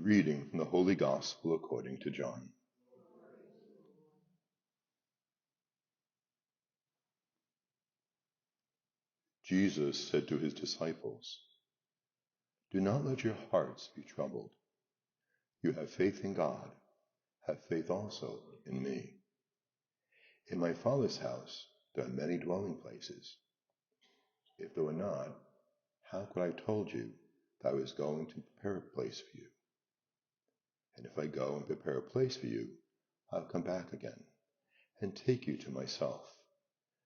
Reading from the Holy Gospel according to John. Jesus said to his disciples, "Do not let your hearts be troubled. You have faith in God, have faith also in me. In my Father's house there are many dwelling places. If there were not, how could I have told you that I was going to prepare a place for you? And if I go and prepare a place for you, I'll come back again and take you to myself,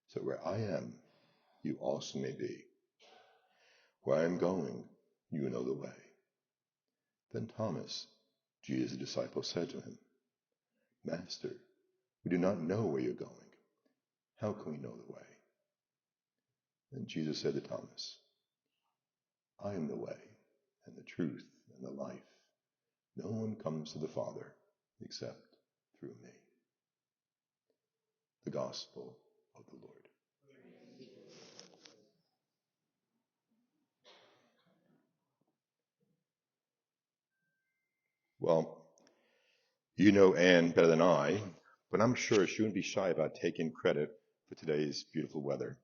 so where I am, you also may be. Where I am going, you know the way." Then Thomas, Jesus' disciple, said to him, "Master, we do not know where you're going. How can we know the way?" Then Jesus said to Thomas, "I am the way and the truth and the life. No one comes to the Father except through me." The Gospel of the Lord. Well, you know Anne better than I, but I'm sure she wouldn't be shy about taking credit for today's beautiful weather.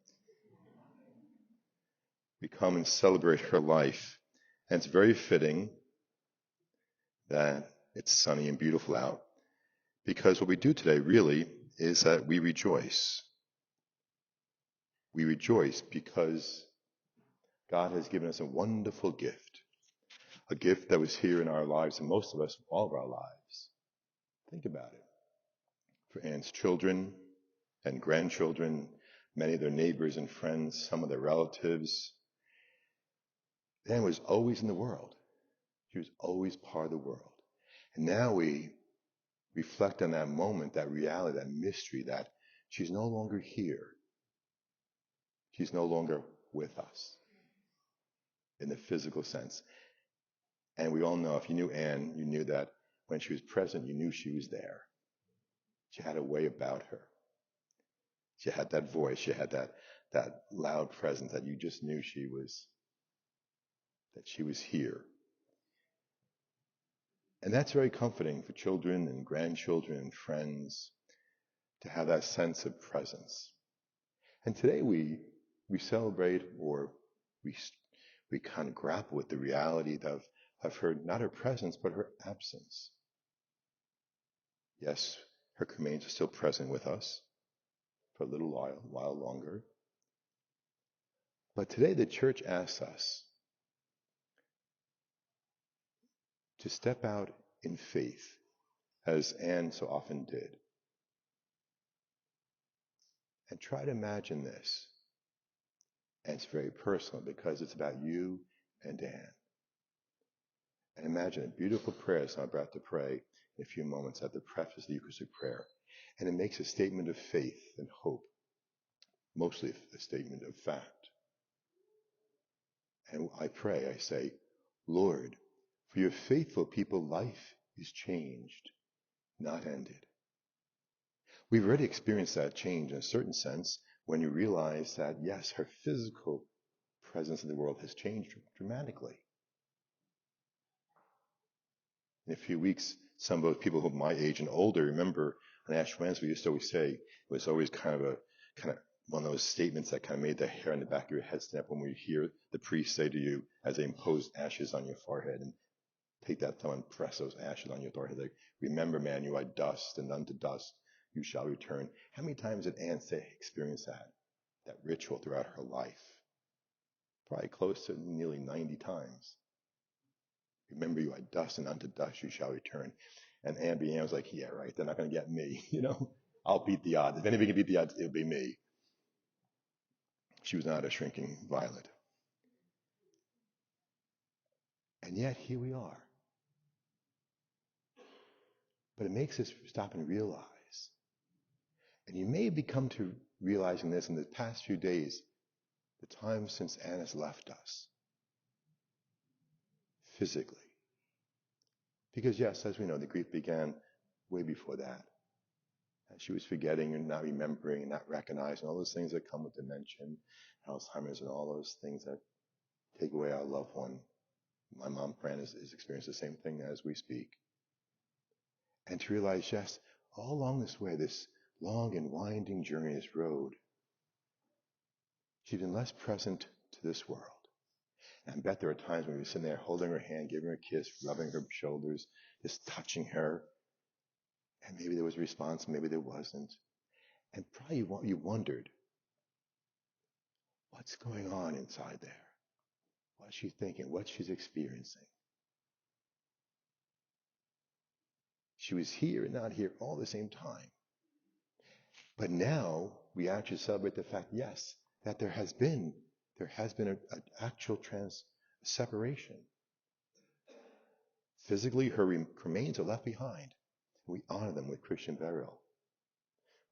We come and celebrate her life, and it's very fitting that it's sunny and beautiful out, because what we do today really is that we rejoice. We rejoice because God has given us a wonderful gift, a gift that was here in our lives, and most of us, all of our lives. Think about it. For Anne's children and grandchildren, many of their neighbors and friends, some of their relatives, Anne was always in the world. She was always part of the world. And now we reflect on that moment, that reality, that mystery, that she's no longer here. She's no longer with us in the physical sense. And we all know, if you knew Anne, you knew that when she was present, you knew she was there. She had a way about her. She had that voice. She had that loud presence that you just knew she was here. And that's very comforting for children and grandchildren and friends to have that sense of presence. And today we celebrate, or we kind of grapple with the reality of her, not her presence, but her absence. Yes, her remains are still present with us for a little while longer. But today the church asks us to step out in faith, as Anne so often did. And try to imagine this. And it's very personal because it's about you and Anne. And imagine a beautiful prayer as I'm about to pray in a few moments at the preface of the Eucharistic prayer. And it makes a statement of faith and hope, mostly a statement of fact. And I pray, I say, "Lord, for your faithful people, life is changed, not ended." We've already experienced that change in a certain sense when you realize that, yes, her physical presence in the world has changed dramatically. In a few weeks, some of those people who are my age and older remember on Ash Wednesday, we used to always say, it was always kind of one of those statements that kind of made the hair on the back of your head stand up when we hear the priest say to you as they impose ashes on your forehead, and take that thumb and press those ashes on your forehead. Like, "Remember, man, you are dust, and unto dust you shall return." How many times did Anne experience that ritual throughout her life? Probably close to nearly 90 times. "Remember, you are dust, and unto dust you shall return." And Anne was like, "Yeah, right, they're not going to get me, I'll beat the odds. If anybody can beat the odds, it'll be me." She was not a shrinking violet. And yet, here we are. But it makes us stop and realize. And you may have come to realizing this in the past few days, the time since Anne has left us, physically. Because yes, as we know, the grief began way before that. And she was forgetting and not remembering and not recognizing all those things that come with dementia, Alzheimer's, and all those things that take away our loved one My mom, Fran, is experiencing the same thing as we speak. And to realize, yes, all along this way, this long and winding journey, this road, she's been less present to this world. And I bet there are times when we were sitting there holding her hand, giving her a kiss, rubbing her shoulders, just touching her. And maybe there was a response, maybe there wasn't. And probably you wondered, what's going on inside there? What's she thinking? What she's experiencing? She was here and not here all at the same time. But now we actually celebrate the fact, yes, that there has been an actual separation. Physically, her remains are left behind. We honor them with Christian burial.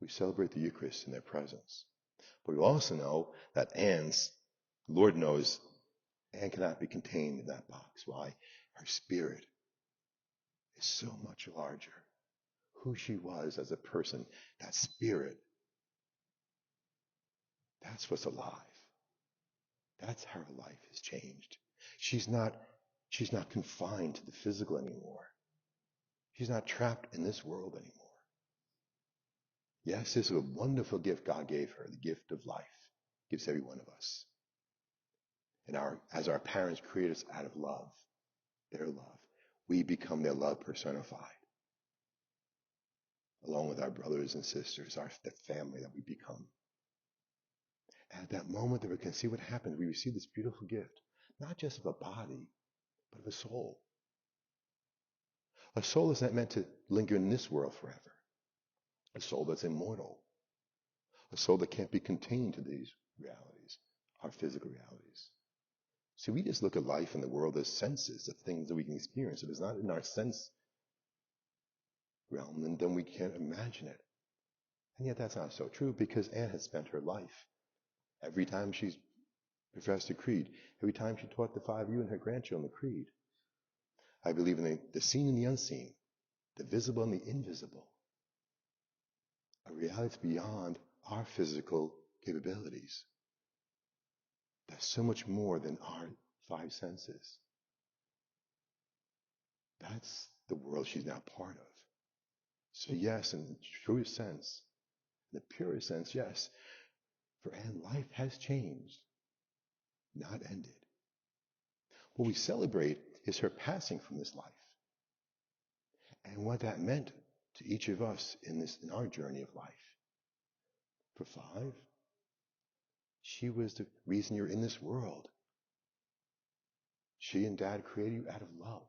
We celebrate the Eucharist in their presence. But we also know that Anne's, Lord knows, Anne cannot be contained in that box. Why? Her spirit is so much larger. Who she was as a person, that spirit, that's what's alive. That's how her life has changed. She's not confined to the physical anymore. She's not trapped in this world anymore. Yes, this is a wonderful gift God gave her, the gift of life. Gives every one of us. And as our parents create us out of love, their love, we become their love personified. Along with our brothers and sisters, the family that we become. And at that moment that we can see what happens, we receive this beautiful gift, not just of a body, but of a soul. A soul is not meant to linger in this world forever. A soul that's immortal. A soul that can't be contained to these realities, our physical realities. See, we just look at life in the world as senses, of things that we can experience. If it's not in our sense realm, then we can't imagine it. And yet that's not so true, because Anne has spent her life, every time she's professed the creed, every time she taught the 5 of you and her grandchildren the creed. I believe in the seen and the unseen, the visible and the invisible. A reality beyond our physical capabilities. That's so much more than our 5 senses. That's the world she's now part of. So yes, in the truest sense, in the purest sense, yes, for Anne, life has changed, not ended. What we celebrate is her passing from this life. And what that meant to each of us in our journey of life. For 5, she was the reason you're in this world. She and Dad created you out of love.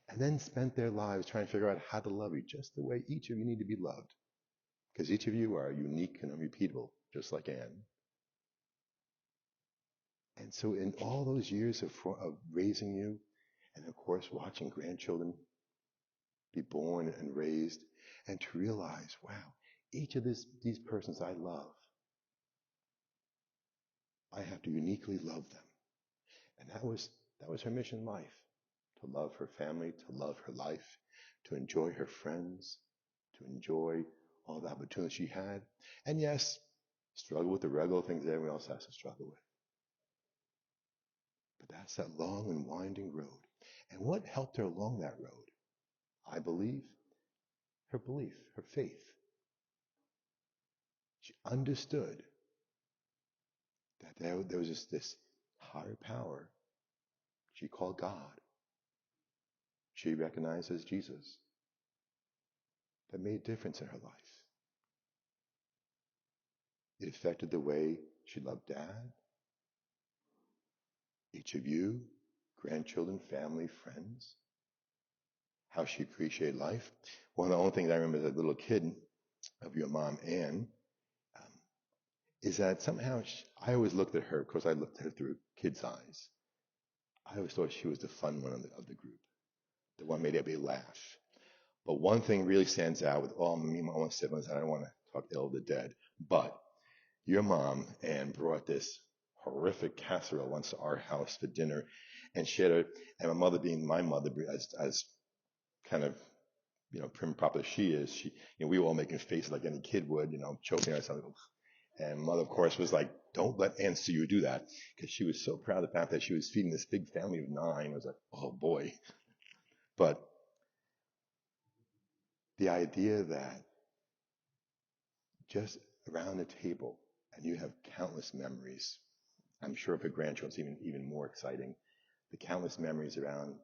And then spent their lives trying to figure out how to love you just the way each of you need to be loved. Because each of you are unique and unrepeatable, just like Anne. And so in all those years of raising you, and of course watching grandchildren be born and raised, and to realize, wow, each of these persons I love, I have to uniquely love them. And that was her mission in life, to love her family, to love her life, to enjoy her friends, to enjoy all the opportunities she had. And yes, struggle with the regular things that everyone else has to struggle with. But that's that long and winding road. And what helped her along that road? I believe, her faith. She understood that there was this higher power she called God. She recognized as Jesus that made a difference in her life. It affected the way she loved Dad, each of you, grandchildren, family, friends, how she appreciated life. One of the only things I remember as a little kid of your mom, Anne, is that somehow I always looked at her, of course I looked at her through a kid's eyes. I always thought she was the fun one of the group, the one made everybody laugh. But one thing really stands out with all me and my own siblings, and I don't want to talk ill of the dead, but your mom, Anne, brought this horrific casserole once to our house for dinner, and she had and my mother being my mother, as kind of, prim and proper as she is, we were all making faces like any kid would, choking ourselves. And mother, of course, was like, don't let Aunt see you do that, because she was so proud of the fact that she was feeding this big family of 9. I was like, oh boy. But the idea that just around the table, and you have countless memories. I'm sure for grandchildren, it's even more exciting. The countless memories around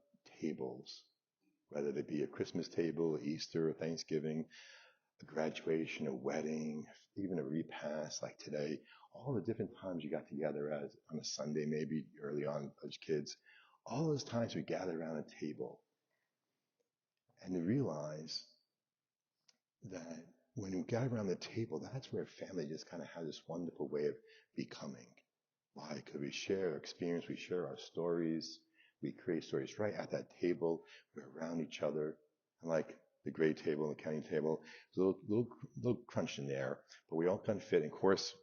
tables, whether it be a Christmas table, Easter, Thanksgiving, a graduation, a wedding, even a repast like today, all the different times you got together as on a Sunday, maybe early on as kids, all those times we gather around a table and to realize that when we gather around the table, that's where family just kind of has this wonderful way of becoming. Why? Because we share our experience, we share our stories, we create stories right at that table. We're around each other. And like the grade table and the counting table, there's a little crunch in there, but we all kind of fit. And of course,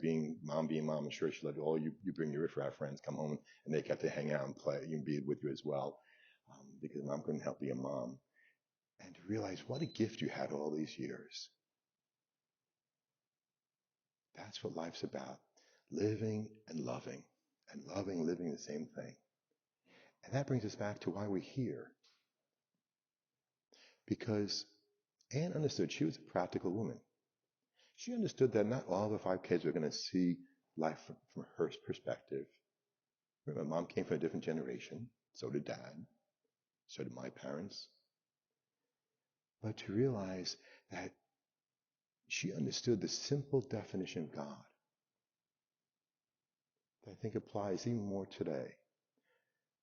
being mom, I'm sure she let all you bring your riffraff friends come home and they get to hang out and play and be with you as well, because mom couldn't help being a mom. And to realize what a gift you had all these years. That's what life's about. Living and loving. And loving, living the same thing. And that brings us back to why we're here. Because Anne understood she was a practical woman. She understood that not all the 5 kids were going to see life from her perspective. Remember, mom came from a different generation. So did dad. So did my parents. But to realize that she understood the simple definition of God that I think applies even more today.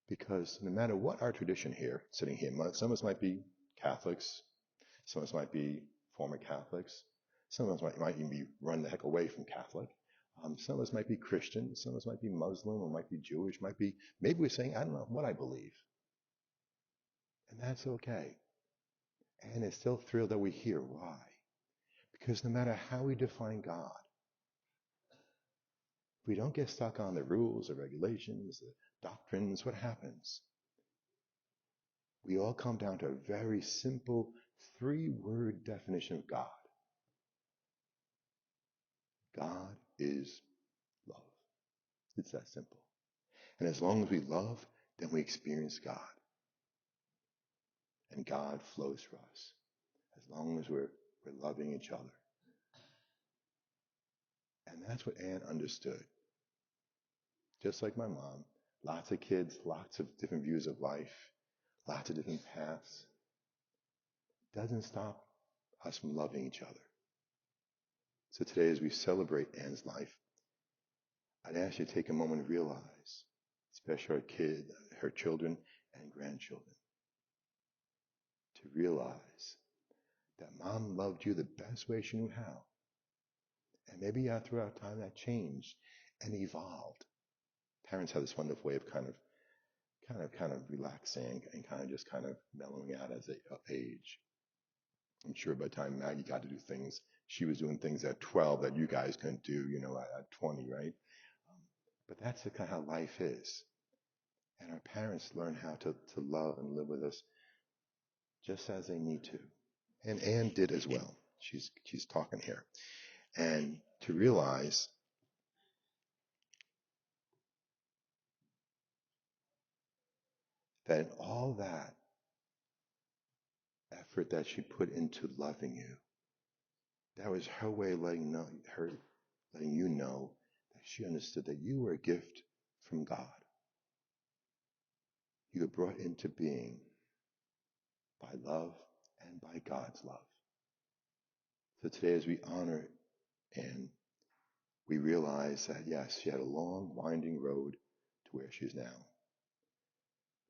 Because no matter what our tradition here, sitting here, some of us might be Catholics, some of us might be former Catholics, some of us might even be run the heck away from Catholic. Some of us might be Christian, some of us might be Muslim, or might be Jewish, maybe we're saying, I don't know what I believe. And that's okay. And it's still thrilled that we're here. Why? Because no matter how we define God, if we don't get stuck on the rules, the regulations, the doctrines, what happens? We all come down to a very simple 3-word definition of God. God is love. It's that simple. And as long as we love, then we experience God. And God flows for us as long as we're loving each other. And that's what Anne understood. Just like my mom, lots of kids, lots of different views of life, lots of different paths. Doesn't stop us from loving each other. So today, as we celebrate Anne's life, I'd ask you to take a moment and realize, especially her children and grandchildren, to realize that mom loved you the best way she knew how. And maybe throughout time that changed and evolved. Parents have this wonderful way of kind of relaxing and kind of mellowing out as they age. I'm sure by the time Maggie got to do things, she was doing things at 12 that you guys couldn't do, at 20, right? But that's the kind of how life is. And our parents learn how to love and live with us just as they need to. And Anne did as well. She's talking here. And to realize that in all that effort that she put into loving you, that was her way of letting you know that she understood that you were a gift from God. You were brought into being by love and by God's love. So today, as we honor Anne, we realize that, yes, she had a long, winding road to where she is now.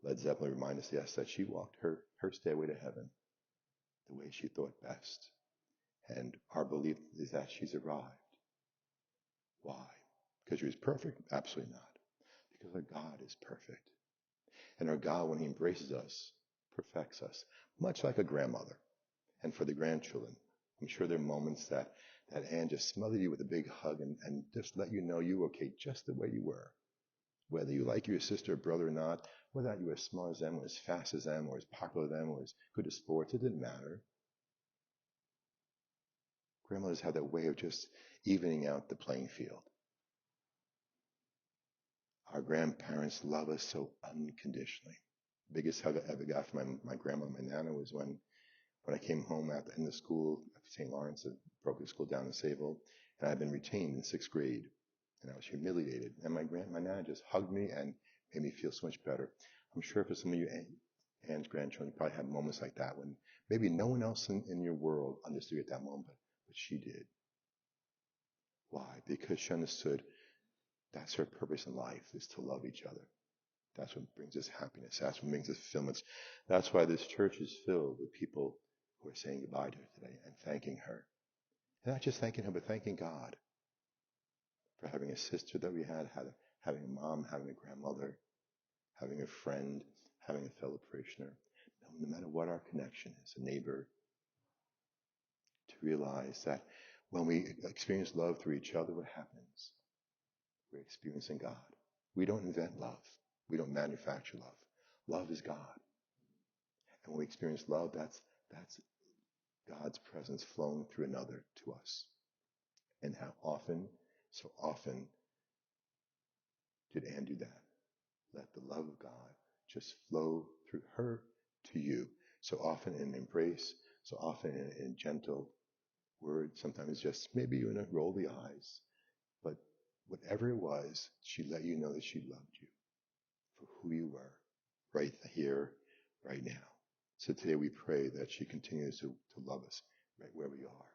Led Zeppelin reminds us, yes, that she walked her stairway to heaven the way she thought best. And our belief is that she's arrived. Why? Because she was perfect? Absolutely not. Because our God is perfect. And our God, when he embraces us, perfects us, much like a grandmother. And for the grandchildren, I'm sure there are moments that Anne just smothered you with a big hug and just let you know you were okay just the way you were. Whether you like your sister or brother or not, whether or not you were as smart as them, or as fast as them, or as popular as them, or as good at sports, it didn't matter. Grandmothers have that way of just evening out the playing field. Our grandparents love us so unconditionally. The biggest hug I ever got from my grandma, my nana, was when I came home at the end of school at St. Lawrence, a broken school down in Sayville, and I'd been retained in 6th grade, and I was humiliated. And my nana just hugged me and made me feel so much better. I'm sure for some of you Anne's grandchildren, you probably have moments like that when maybe no one else in your world understood at that moment, but she did. Why? Because she understood that's her purpose in life, is to love each other. That's what brings us happiness. That's what brings us fulfillment. That's why this church is filled with people who are saying goodbye to her today and thanking her. And not just thanking her, but thanking God for having a sister that we had having a mom, having a grandmother, having a friend, having a fellow parishioner. No matter what our connection is, a neighbor, to realize that when we experience love through each other, what happens? We're experiencing God. We don't invent love. We don't manufacture love. Love is God. And when we experience love, that's God's presence flowing through another to us. And how often, so often, did Anne do that? Let the love of God just flow through her to you. So often in an embrace, so often in a gentle word, sometimes just maybe you roll the eyes. But whatever it was, she let you know that she loved you for who you were, right here, right now. So today we pray that she continues to love us right where we are.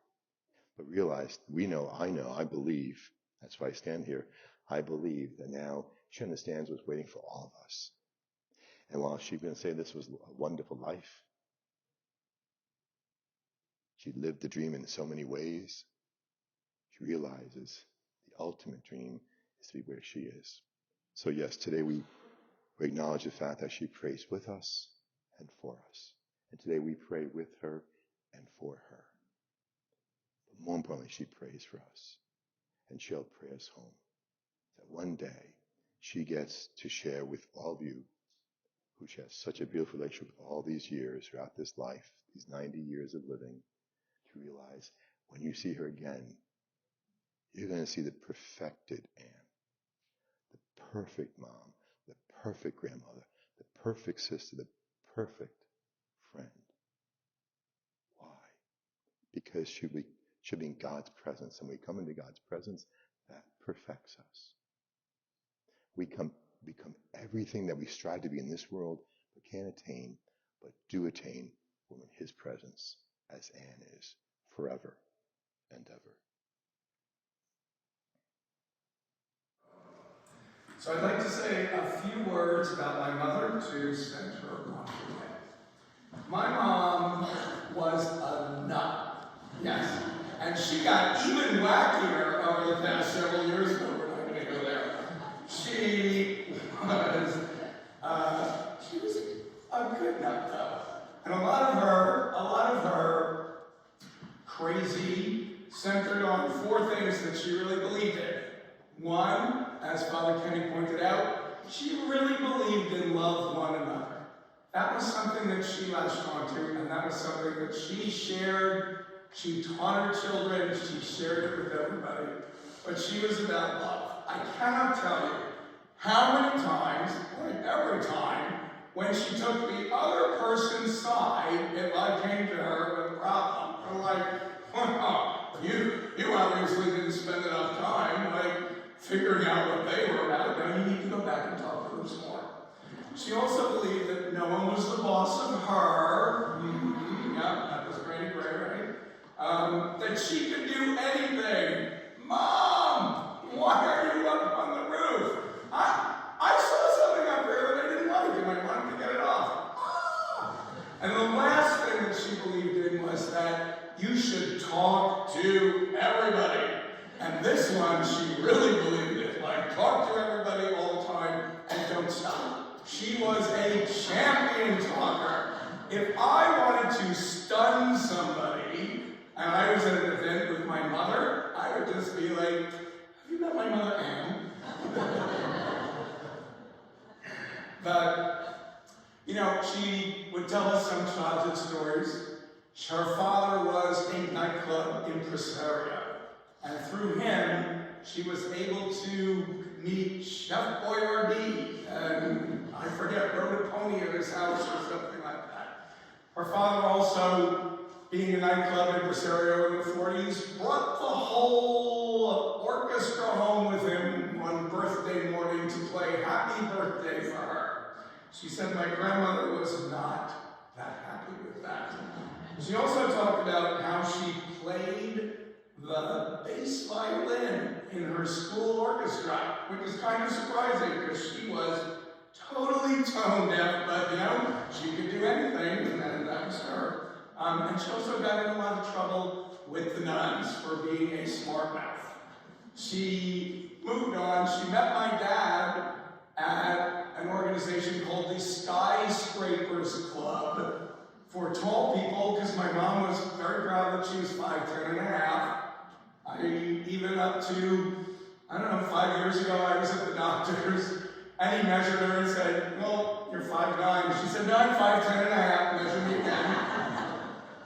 But realize, I believe, that's why I stand here, I believe that now she understands what's waiting for all of us. And while she's going to say this was a wonderful life, she lived the dream in so many ways, she realizes the ultimate dream is to be where she is. So yes, today we acknowledge the fact that she prays with us and for us. And today we pray with her and for her. But more importantly, she prays for us. And she'll pray us home. That one day she gets to share with all of you who she has such a beautiful relationship with all these years throughout this life, these 90 years of living, to realize when you see her again, you're going to see the perfected Anne, the perfect mom, the perfect grandmother, the perfect sister, the perfect friend. Why? Because she'll be in God's presence, and when we come into God's presence, that perfects us. We become everything that we strive to be in this world, but can't attain, but do attain when we're in His presence, as Anne is, forever and ever. So I'd like to say a few words about my mother to send her on her way. My mom was a nut, yes, and she got even wackier over the past several years, but we're not going to go there. She was a good nut, though, and a lot of her crazy centered on 4 things that she really believed in. One, as Father Kenny pointed out, she really believed in love one another. That was something that she latched onto, and that was something that she shared. She taught her children, she shared it with everybody. But she was about love. I cannot tell you how many times, like every time, when she took the other person's side, if I came to her with a problem, or like, well, you obviously didn't spend enough time, figuring out what they were about. Now you need to go back and talk to them some more. She also believed that no one was the boss of her. Yeah, that was Granny Gray, right? That she could do anything. Mom, why are you up on the roof? I saw something up here that I didn't like, and I wanted to get it off. And the last thing that she believed in was that you should talk to everybody. And this one, she really believed it. Like, talk to everybody all the time and don't stop. She was a champion talker. If I wanted to stun somebody, and I was at an event with my mother, I would just be like, have you met my mother, Anne? But, she would tell us some childhood stories. Her father was a nightclub impresario, and through him, she was able to meet Chef Boyardee, and I forget, rode a pony at his house or something like that. Her father also, being a nightclub impresario in the 40s, brought the whole orchestra home with him one birthday morning to play Happy Birthday for her. She said my grandmother was not that happy with that. She also talked about how she played the bass violin in her school orchestra, which is kind of surprising because she was totally tone deaf, but she could do anything, and that was her. And she also got in a lot of trouble with the nuns for being a smart mouth. She moved on. She met my dad at an organization called the Skyscrapers Club for tall people, because my mom was very proud that she was 5'10" and a half. Even up to, 5 years ago, I was at the doctor's, and he measured her and said, well, you're 5'9". She said, no, I'm 5'10" and a half, measure me again.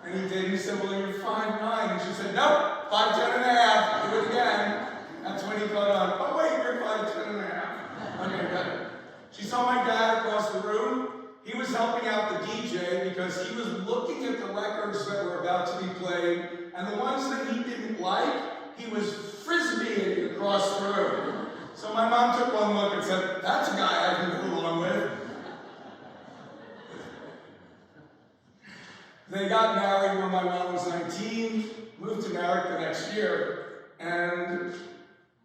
And he did, he said, well, you're 5'9". And she said, nope, 5'10" and a half, do it again. That's when he caught on, oh wait, you're 5'10" and a half. Okay, good. She saw my dad across the room. He was helping out the DJ because he was looking at the records that were about to be played, and the ones that he didn't like, he was frisbeeing across the room. So my mom took one look and said, that's a guy I can go along with. They got married when my mom was 19, moved to America the next year, and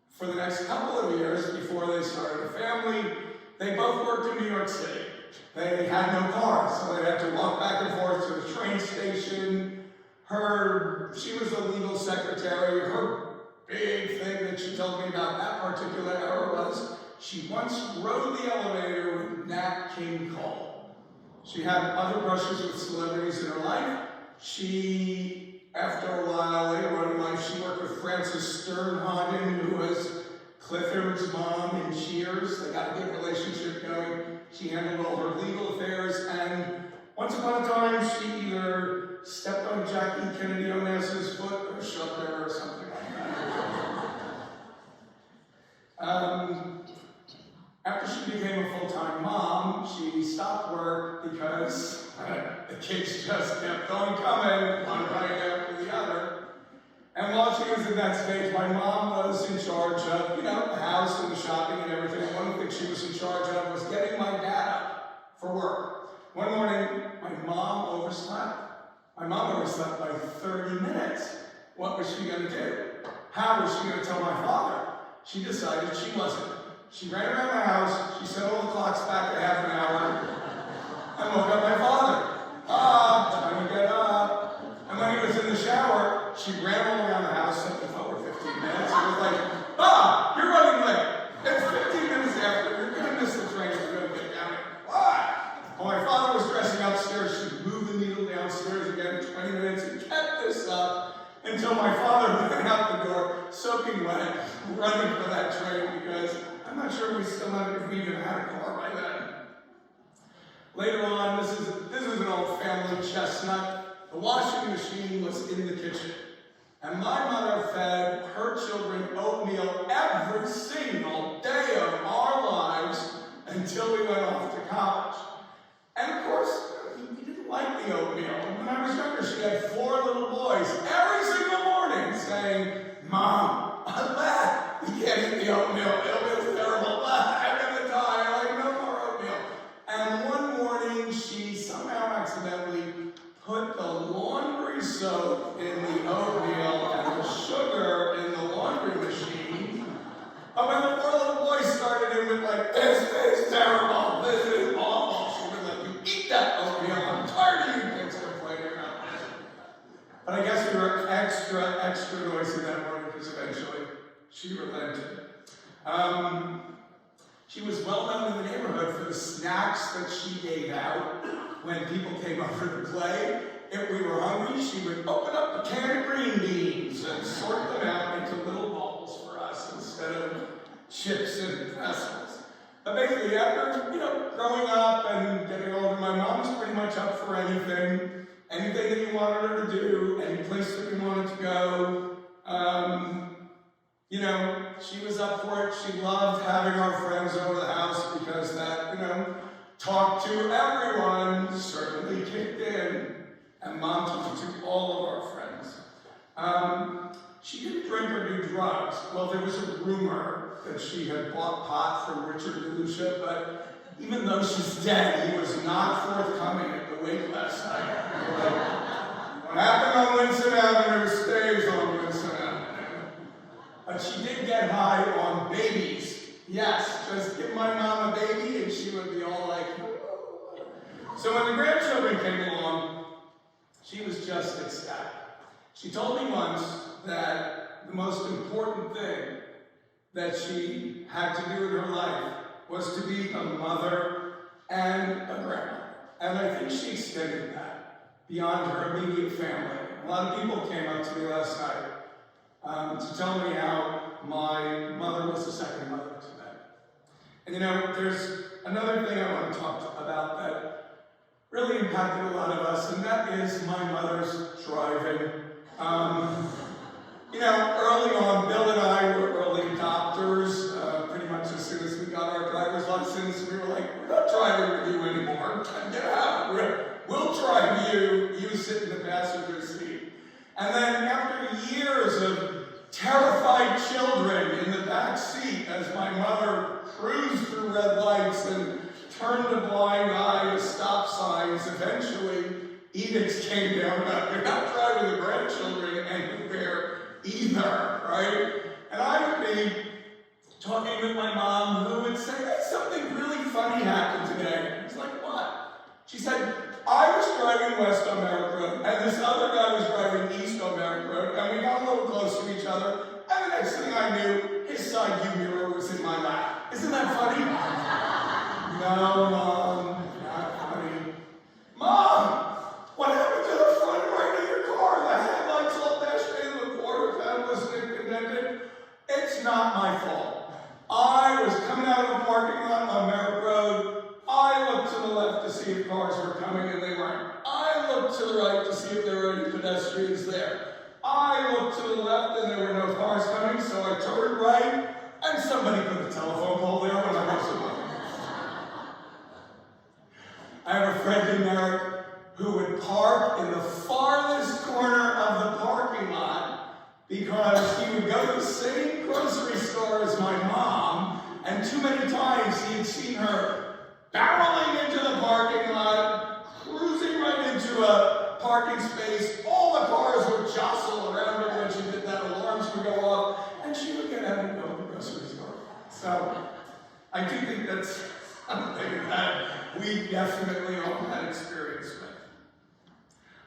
for the next couple of years before they started a family, they both worked in New York City. They had no cars, so they had to walk back and forth to the train station. She was a legal secretary. Her big thing that she told me about that particular era was she once rode the elevator with Nat King Cole. She had other brushes with celebrities in her life. She, after a while, later on in life, she worked with Frances Sternhagen, who was Clifford's mom in Cheers. They got a good relationship going. She handled all her legal affairs, and once upon a time, she either stepped on Jackie Kennedy Onassis' foot or shoved her or something like that. After she became a full-time mom, she stopped work because the kids just kept on coming, one right after the other. And while she was in that stage, my mom was in charge of, the house and the shopping and everything. One of the things she was in charge of was getting my dad up for work. One morning, my mom overslept. My mom overslept by 30 minutes. What was she going to do? How was she going to tell my father? She decided she wasn't. She ran around the house, she set all the clocks back a half an hour, and woke up my father. Time to get up. And when he was in the shower, she ran all around the house, something over 15 minutes, and was like, you're running late. It's 15 minutes after, you're going to miss the train, you're going to get down here. Why? While my father was dressing upstairs, she'd move the needle downstairs again, 20 minutes, and kept this up until my father ran out the door, soaking wet, running for that train, because I'm not sure if we even had a car by then. Later on, this is an old family chestnut. The washing machine was in the kitchen. And my mother fed her children oatmeal every single day of our lives until we went off to college. And of course, we didn't like the oatmeal. When I was younger, she had 4 little boys every single morning saying, Mom, we can't eat the oatmeal. Oatmeal's terrible. I'm going to die. I like no more oatmeal. And one morning, she somehow accidentally put the laundry soap in the oatmeal and the sugar in the laundry machine. But when the 4 little boys started, it was like, this is terrible. This is awful. She was like, you eat that oatmeal. I'm tired of you kids complaining about this. But I guess we were extra noisy that morning because eventually she relented. She was well known in the neighborhood for the snacks that she gave out when people came over to play. If we were hungry, she would open up a can of green beans and sort them out into little balls for us instead of chips and pretzels. But basically, after growing up and getting older, my mom was pretty much up for anything. anything that you wanted her to do, any place that you wanted to go. You know, she was up for it. She loved having our friends over the house because that, you know, talk to everyone certainly kicked in. And Mom talked to all of our friends. She didn't drink or do drugs. Well, there was a rumor that she had bought pot from Richard DeLucia, but even though she's dead, he was not forthcoming at the wake last night. What happened on Winston Avenue stays on Winston Avenue. But she did get high on babies. Yes, just give my mom a baby and she would be all like, whoa. So when the grandchildren came along, she was just ecstatic. She told me once that the most important thing that she had to do in her life was to be a mother and a grandmother. And I think she extended that beyond her immediate family. A lot of people came up to me last night to tell me how my mother was the second mother to them. And you know, there's another thing I want to talk about that really impacted a lot of us, and that is my mother's driving. You know, early on, Bill and I were early adopters. Pretty much as soon as we got our driver's license, we were like, we're not driving with you anymore. Get out. We'll drive you. You sit in the passenger seat. And then after years of terrified children in the back seat as my mother cruised through red lights and turned a blind eye to stop signs, eventually edicts came down about you're not driving the grandchildren anywhere either, right? And I would be talking with my mom who would say, hey, something really funny happened today. I was like, what? She said, I was driving west on Merrick Road, and this other guy was driving east on Merrick Road, and we got a little close to each other, and the next thing I knew, his side view mirror was in my lap. Isn't that funny? No, Mom, not funny. Mom, what happened to the front right of your car? The headlights all bashed in, the quarter panel was indented. It's not my fault. I was coming out of the parking lot on Merrick Road. I looked to the left to see if cars were coming, and they weren't. I looked to the right to see if there were any pedestrians there. I looked to the left, and there were no cars coming, so I turned right, and somebody put a telephone pole there when I wasn't looking. I have a friend in Merrick who would park in the farthest corner of the parking lot because he would go to the same grocery store as my mom, and too many times he had seen her barreling into the parking lot, cruising right into a parking space. All the cars would jostle around her when she did that. Alarms would go off, and she would get out and go to the grocery store. So I do think that's something that we definitely all had experience with.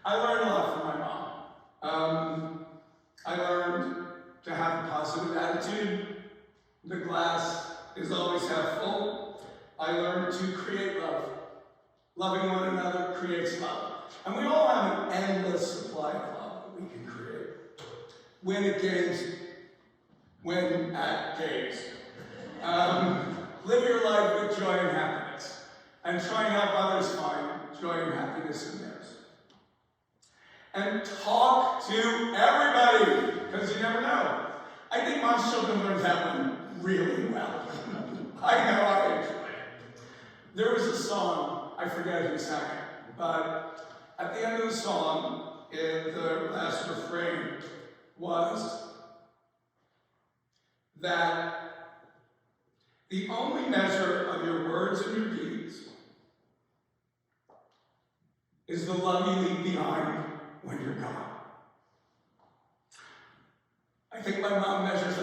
I learned a lot from my mom. I learned to have a positive attitude. The glass is always half full. I learned to create love. Loving one another creates love. And we all have an endless supply of love that we can create. Win at games, win at games. Live your life with joy and happiness. And try and help others find joy and happiness in theirs. And talk to everybody, because you never know. I think most children learn that one really well. I know I enjoy it. There was a song, I forget who sang it, but at the end of the song, the last refrain was that the only measure of your words and your deeds is the love you leave behind when you're gone. I think my mom measures